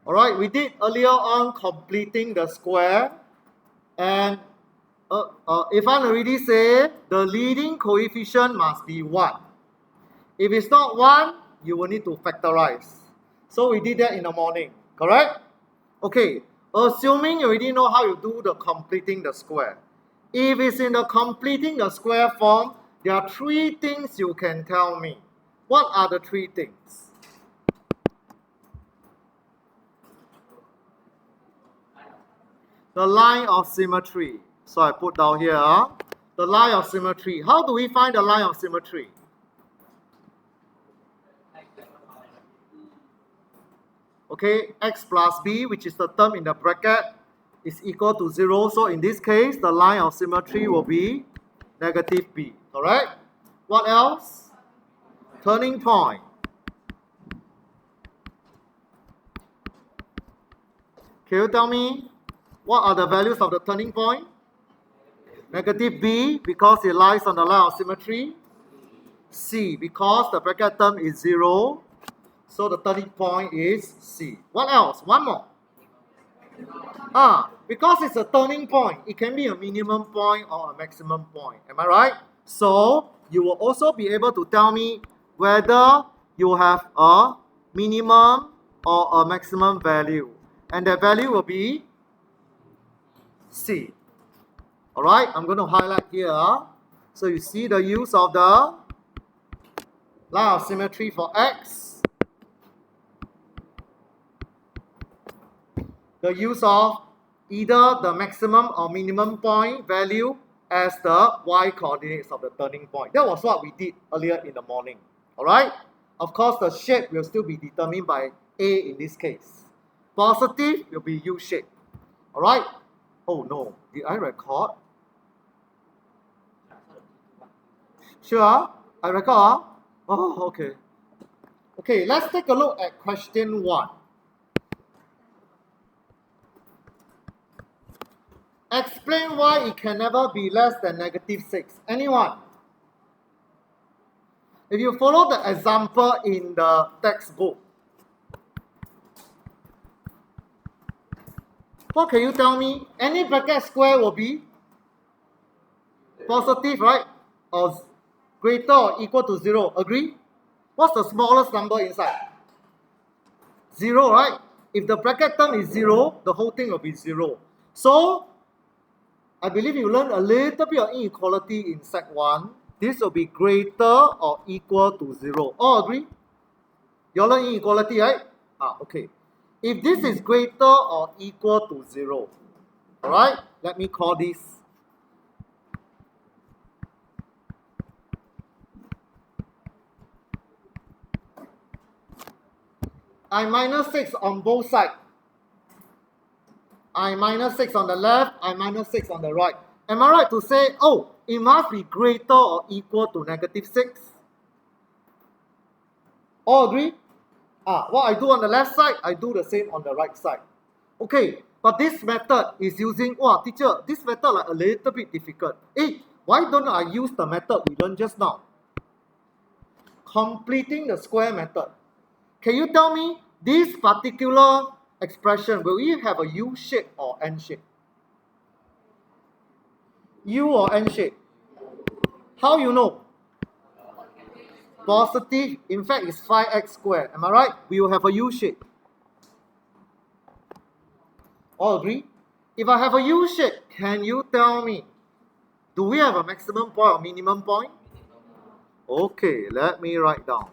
Alright, we did earlier on completing the square. And Ifan already said the leading coefficient must be 1. If it's not 1, you will need to factorize. So we did that in the morning, correct? Okay, assuming you already know how you do the completing the square. If it's in the completing the square form, there are 3 things you can tell me. What are the 3 things? The line of symmetry. So I put down here, the line of symmetry. How do we find the line of symmetry? Okay, x plus b, which is the term in the bracket, is equal to 0. So in this case, the line of symmetry will be negative b. Correct? What else? Turning point. Can you tell me what are the values of the turning point? Negative b, because it lies on the line of symmetry. C, because the bracket term is 0. So the turning point is C. What else? One more. Because it's a turning point, it can be a minimum point or a maximum point. Am I right? So you will also be able to tell me whether you have a minimum or a maximum value. And that value will be C. Alright, I'm going to highlight here. So you see the use of the line of symmetry for X. The use of either the maximum or minimum point value as the y coordinates of the turning point. That was what we did earlier in the morning. Alright? Of course, the shape will still be determined by A in this case. Positive will be U shape. Alright? Oh no, did I record? Sure, I record. Oh, okay. Okay, let's take a look at question 1. Explain why it can never be less than negative 6. Anyone? If you follow the example in the textbook, what can you tell me? Any bracket square will be positive, right? Or greater or equal to 0. Agree? What's the smallest number inside? 0, right? If the bracket term is 0, the whole thing will be 0. So, I believe you learned a little bit of inequality in Sec 1. This will be greater or equal to 0. All agree? You learn inequality, right? Okay. If this is greater or equal to 0, alright? Let me call this I minus 6 on both sides. I minus 6 on the left, I minus 6 on the right. Am I right to say, oh, it must be greater or equal to negative 6? All agree? What I do on the left side, I do the same on the right side. Okay, but this method is using, teacher, this method like a little bit difficult. Why don't I use the method we learned just now? Completing the square method. Can you tell me this particular expression, will it have a U shape or N shape? U or N shape? How you know? Positive, in fact, is 5x squared. Am I right? We will have a U shape. All agree? If I have a U shape, can you tell me, do we have a maximum point or minimum point? Okay, let me write down.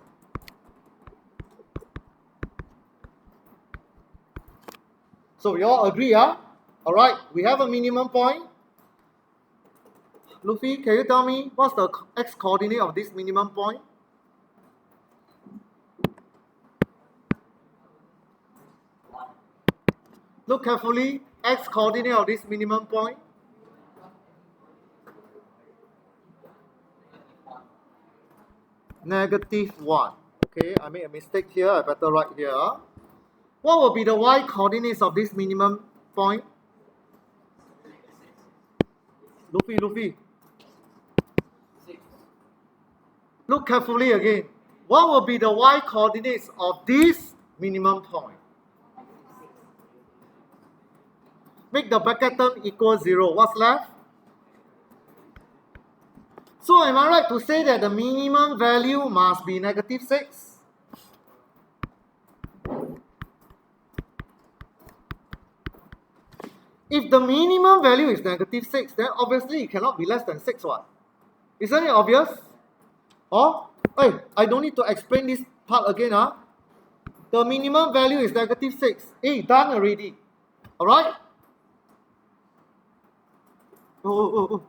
So we all agree, Alright, we have a minimum point. Luffy, can you tell me what's the x coordinate of this minimum point? Look carefully, x coordinate of this minimum point. -1. Okay, I made a mistake here, I better write here. What will be the y coordinates of this minimum point? Luffy. Look carefully again. What will be the y coordinates of this minimum point? Make the bracket term equal 0. What's left? So am I right to say that the minimum value must be negative 6? If the minimum value is negative 6, then obviously it cannot be less than 6, what? Isn't it obvious? Or, hey, I don't need to explain this part again, huh? The minimum value is negative 6. Hey, done already. Alright? Oh.